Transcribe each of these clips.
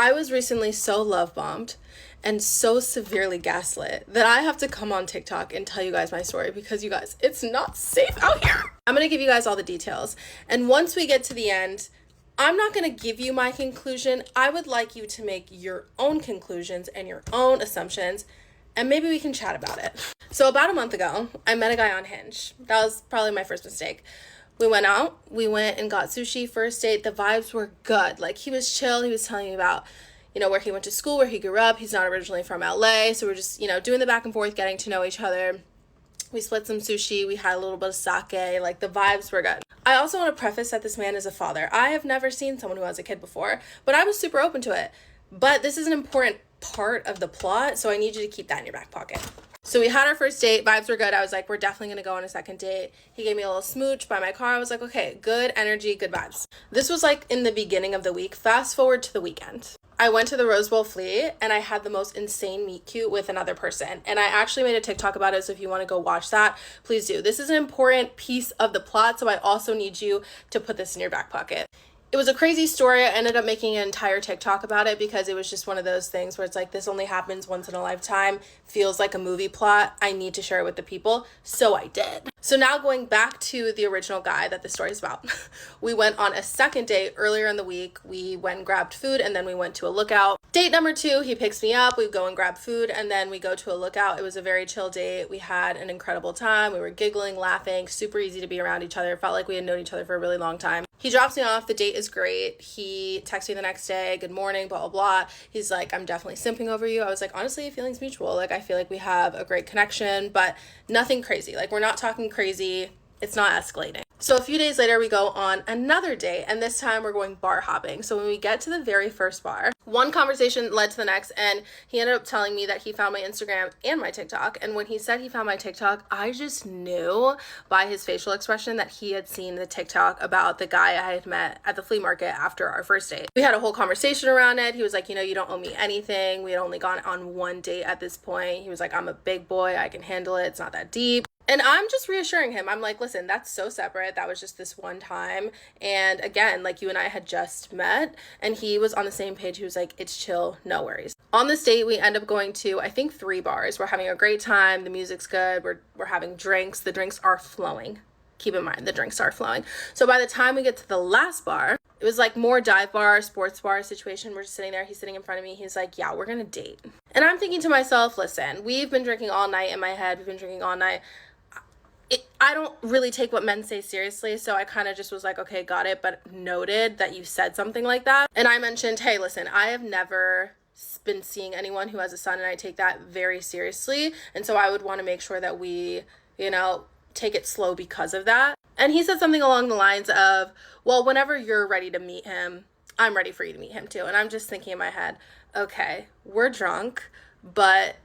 I was recently so love bombed and so severely gaslit that I have to come on TikTok and tell you guys my story because you guys, it's not safe out here. I'm going to give you guys all the details. And once we get to the end, I'm not going to give you my conclusion. I would like you to make your own conclusions and your own assumptions, and maybe we can chat about it. So about a month ago, I met a guy on Hinge. That was probably my first mistake. We went out, we went and got sushi, first date. The vibes were good. Like, he was chill. He was telling me about, where he went to school, where he grew up. He's not originally from LA. So we're just, doing the back and forth, getting to know each other. We split some sushi. We had a little bit of sake. Like, the vibes were good. I also want to preface that this man is a father. I have never seen someone who has a kid before, but I was super open to it. But this is an important part of the plot, so I need you to keep that in your back pocket. So we had our first date, vibes were good. I was like, we're definitely gonna go on a second date. He gave me a little smooch by my car. I was like, okay, good energy, good vibes. This was like in the beginning of the week. Fast forward to the weekend. I went to the Rose Bowl Flea and I had the most insane meet cute with another person. And I actually made a TikTok about it, so if you wanna go watch that, please do. This is an important piece of the plot, so I also need you to put this in your back pocket. It was a crazy story. I ended up making an entire TikTok about it because it was just one of those things where it's like, this only happens once in a lifetime, feels like a movie plot. I need to share it with the people. So I did. So now going back to the original guy that the story is about, we went on a second date earlier in the week. We went and grabbed food and then we went to a lookout. Date number 2, he picks me up. We go and grab food and then we go to a lookout. It was a very chill date. We had an incredible time. We were giggling, laughing, super easy to be around each other. It felt like we had known each other for a really long time. He drops me off. The date is great. He texts me the next day, good morning, blah, blah, blah. He's like, I'm definitely simping over you. I was like, honestly, feelings mutual. Like, I feel like we have a great connection, but nothing crazy. Like, we're not talking crazy. It's not escalating. So a few days later, we go on another date, and this time we're going bar hopping. So when we get to the very first bar, one conversation led to the next, and he ended up telling me that he found my Instagram and my TikTok. And when he said he found my TikTok, I just knew by his facial expression that he had seen the TikTok about the guy I had met at the flea market after our first date. We had a whole conversation around it. He was like, you don't owe me anything. We had only gone on one date at this point. He was like, I'm a big boy. I can handle it. It's not that deep. And I'm just reassuring him. I'm like, listen, that's so separate. That was just this one time. And again, like, you and I had just met and he was on the same page. He was like, it's chill, no worries. On this date, we end up going to, I think, 3 bars. We're having a great time. The music's good. We're having drinks. The drinks are flowing. Keep in mind, the drinks are flowing. So by the time we get to the last bar, it was like more dive bar, sports bar situation. We're just sitting there. He's sitting in front of me. He's like, yeah, we're going to date. And I'm thinking to myself, listen, we've been drinking all night in my head. We've been drinking all night. I don't really take what men say seriously, so I kind of just was like, okay, got it, but noted that you said something like that. And I mentioned, hey, listen, I have never been seeing anyone who has a son, and I take that very seriously, and so I would want to make sure that we, take it slow because of that. And he said something along the lines of, well, whenever you're ready to meet him, I'm ready for you to meet him too. And I'm just thinking in my head, okay, we're drunk, but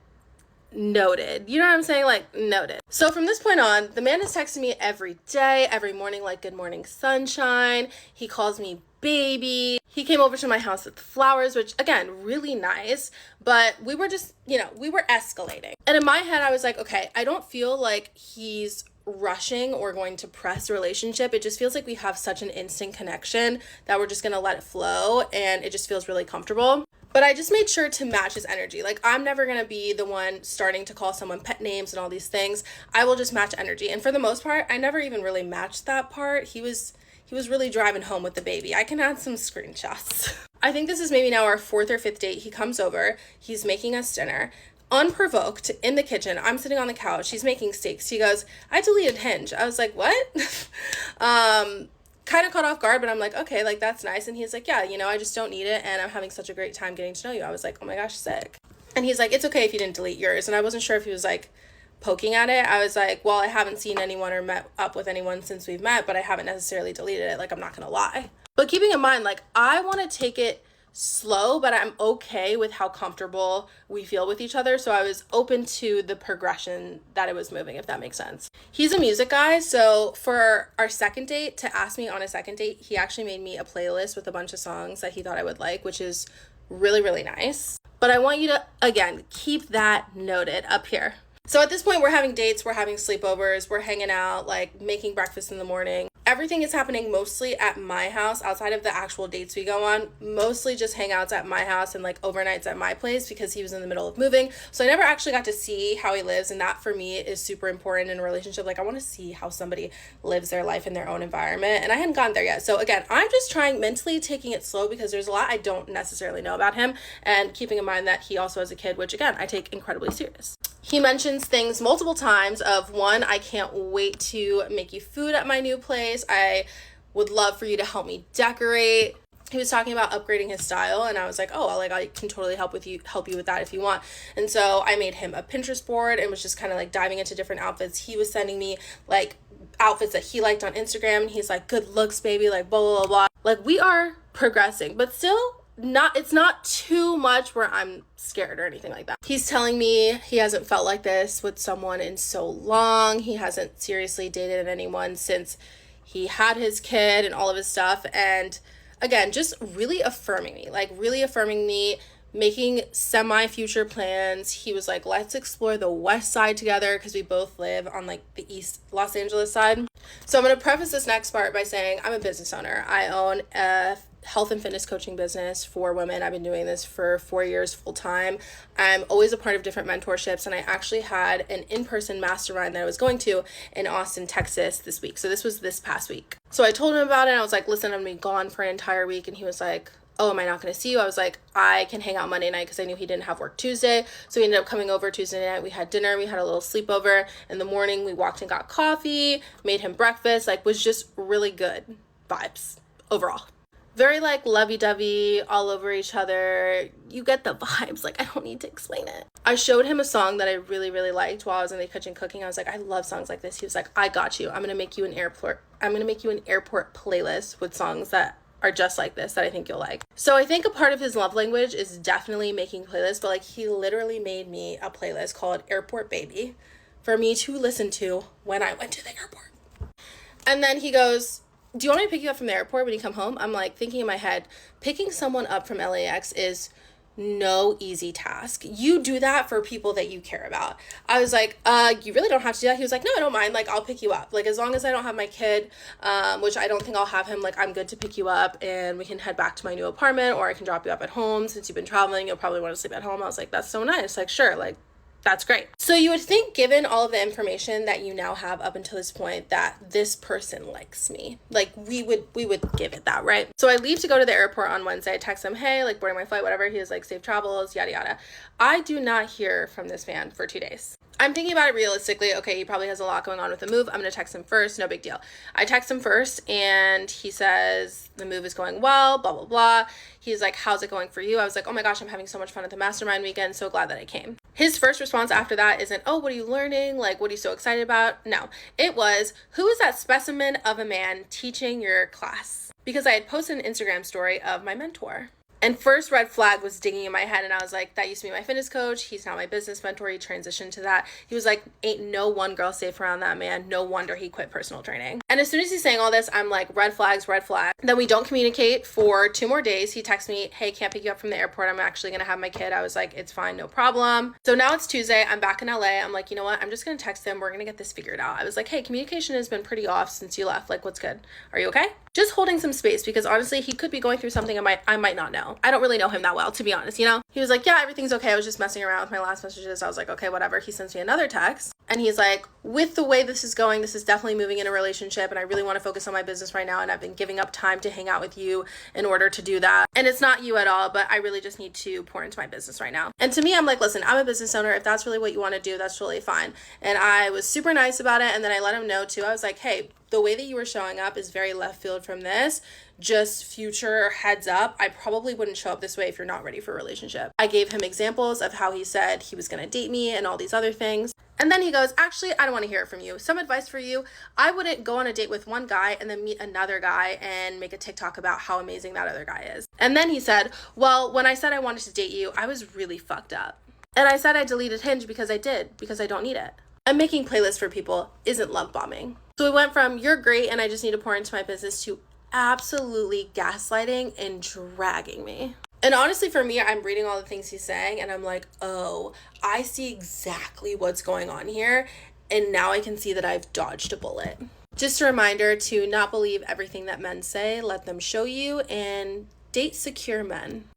noted. You know what I'm saying? Like, noted. So from this point on, the man is texting me every day, every morning, like, good morning, sunshine. He calls me baby. He came over to my house with flowers, which, again, really nice, but we were just, we were escalating. And in my head, I was like, okay, I don't feel like he's rushing or going to press a relationship. It just feels like we have such an instant connection that we're just going to let it flow, and it just feels really comfortable. But I just made sure to match his energy. Like, I'm never going to be the one starting to call someone pet names and all these things. I will just match energy. And for the most part, I never even really matched that part. He was really driving home with the baby. I can add some screenshots. I think this is maybe now our 4th or 5th date. He comes over. He's making us dinner. Unprovoked, in the kitchen. I'm sitting on the couch. He's making steaks. He goes, I deleted Hinge. I was like, what? Kind of caught off guard, but I'm like, okay, like, that's nice. And he's like, yeah, I just don't need it, and I'm having such a great time getting to know you. I was like, oh my gosh, sick. And he's like, it's okay if you didn't delete yours. And I wasn't sure if he was like poking at it. I was like, well, I haven't seen anyone or met up with anyone since we've met, but I haven't necessarily deleted it. Like, I'm not gonna lie. But keeping in mind, like, I want to take it slow, but I'm okay with how comfortable we feel with each other. So I was open to the progression that it was moving, if that makes sense. He's a music guy. So for our second date, to ask me on a second date, he actually made me a playlist with a bunch of songs that he thought I would like, which is really, really nice. But I want you to, again, keep that noted up here. So at this point, we're having dates, we're having sleepovers, we're hanging out, like making breakfast in the morning. Everything is happening mostly at my house outside of the actual dates we go on, mostly just hangouts at my house and like overnights at my place because he was in the middle of moving. So I never actually got to see how he lives, and that for me is super important in a relationship. Like I want to see how somebody lives their life in their own environment, and I hadn't gotten there yet. So again, I'm just trying mentally taking it slow because there's a lot I don't necessarily know about him, and keeping in mind that he also has a kid, which again, I take incredibly serious. He mentions things multiple times of, one, I can't wait to make you food at my new place. I would love for you to help me decorate. He was talking about upgrading his style, and I was like, oh, like I can totally help you with that if you want. And so I made him a Pinterest board and was just kind of like diving into different outfits. He was sending me like outfits that he liked on Instagram, and he's like, good looks, baby, like blah, blah, blah, blah. Like we are progressing, but still it's not too much where I'm scared or anything like that. He's telling me he hasn't felt like this with someone in so long. He hasn't seriously dated anyone since he had his kid and all of his stuff. And again, just really affirming me, making semi-future plans. He was like, let's explore the west side together because we both live on like the east Los Angeles side. So I'm going to preface this next part by saying I'm a business owner. I own a health and fitness coaching business for women. I've been doing this for 4 years full time. I'm always a part of different mentorships, and I actually had an in-person mastermind that I was going to in Austin, Texas this week. So this was this past week. So I told him about it, and I was like, listen, I'm going to be gone for an entire week. And he was like, oh, am I not going to see you? I was like, I can hang out Monday night because I knew he didn't have work Tuesday. So he ended up coming over Tuesday night. We had dinner. We had a little sleepover. In the morning, we walked and got coffee, made him breakfast, like was just really good vibes overall. Very like lovey-dovey, all over each other. You get the vibes. Like I don't need to explain it. I showed him a song that I really, really liked while I was in the kitchen cooking. I was like, I love songs like this. He was like, I got you. I'm gonna make you an airport playlist with songs that are just like this that I think you'll like. So I think a part of his love language is definitely making playlists, but like he literally made me a playlist called Airport Baby for me to listen to when I went to the airport. And then he goes, do you want me to pick you up from the airport when you come home? I'm like thinking in my head, picking someone up from LAX is no easy task. You do that for people that you care about. I was like, you really don't have to do that. He was like, no, I don't mind. Like, I'll pick you up. Like, as long as I don't have my kid, which I don't think I'll have him, like, I'm good to pick you up and we can head back to my new apartment, or I can drop you up at home. Since you've been traveling, you'll probably want to sleep at home. I was like, that's so nice. Like, sure. Like, that's great. So you would think, given all of the information that you now have up until this point, that this person likes me. Like we would give it that, right? So I leave to go to the airport on Wednesday. I text him, hey, like boarding my flight, whatever. He was like, safe travels, yada, yada. I do not hear from this man for 2 days. I'm thinking about it realistically. Okay, he probably has a lot going on with the move. I'm going to text him first. No big deal. I text him first and he says the move is going well, blah, blah, blah. He's like, how's it going for you? I was like, oh my gosh, I'm having so much fun at the mastermind weekend. So glad that I came. His first response after that isn't, oh, what are you learning? Like, what are you so excited about? No, it was, who is that specimen of a man teaching your class? Because I had posted an Instagram story of my mentor. And first red flag was dinging in my head, and I was like, that used to be my fitness coach. He's now my business mentor. He transitioned to that. He was like, ain't no one girl safe around that man. No wonder he quit personal training. And as soon as he's saying all this, I'm like, red flags, red flag. Then we don't communicate for 2 more days. He texts me, hey, can't pick you up from the airport. I'm actually going to have my kid. I was like, it's fine, no problem. So now it's Tuesday. I'm back in LA. I'm like, you know what? I'm just going to text him. We're going to get this figured out. I was like, hey, communication has been pretty off since you left. Like, what's good? Are you okay? Just holding some space, because honestly, he could be going through something I might not know. I don't really know him that well, to be honest, you know? He was like, yeah, everything's okay. I was just messing around with my last messages. I was like, okay, whatever. He sends me another text and he's like, with the way this is going, this is definitely moving in a relationship and I really want to focus on my business right now, and I've been giving up time to hang out with you in order to do that. And it's not you at all, but I really just need to pour into my business right now. And to me, I'm like, listen, I'm a business owner. If that's really what you want to do, that's really fine. And I was super nice about it. And then I let him know too. I was like, hey, the way that you were showing up is very left field from this. Just future heads up, I probably wouldn't show up this way if you're not ready for a relationship. I gave him examples of how he said he was going to date me and all these other things. And then he goes, actually, I don't want to hear it from you. Some advice for you. I wouldn't go on a date with one guy and then meet another guy and make a TikTok about how amazing that other guy is. And then he said, well, when I said I wanted to date you, I was really fucked up. And I said I deleted Hinge because I don't need it. And making playlists for people isn't love bombing. So we went from you're great and I just need to pour into my business to absolutely gaslighting and dragging me. And honestly, for me, I'm reading all the things he's saying and I'm like, oh, I see exactly what's going on here. And now I can see that I've dodged a bullet. Just a reminder to not believe everything that men say, let them show you, and date secure men.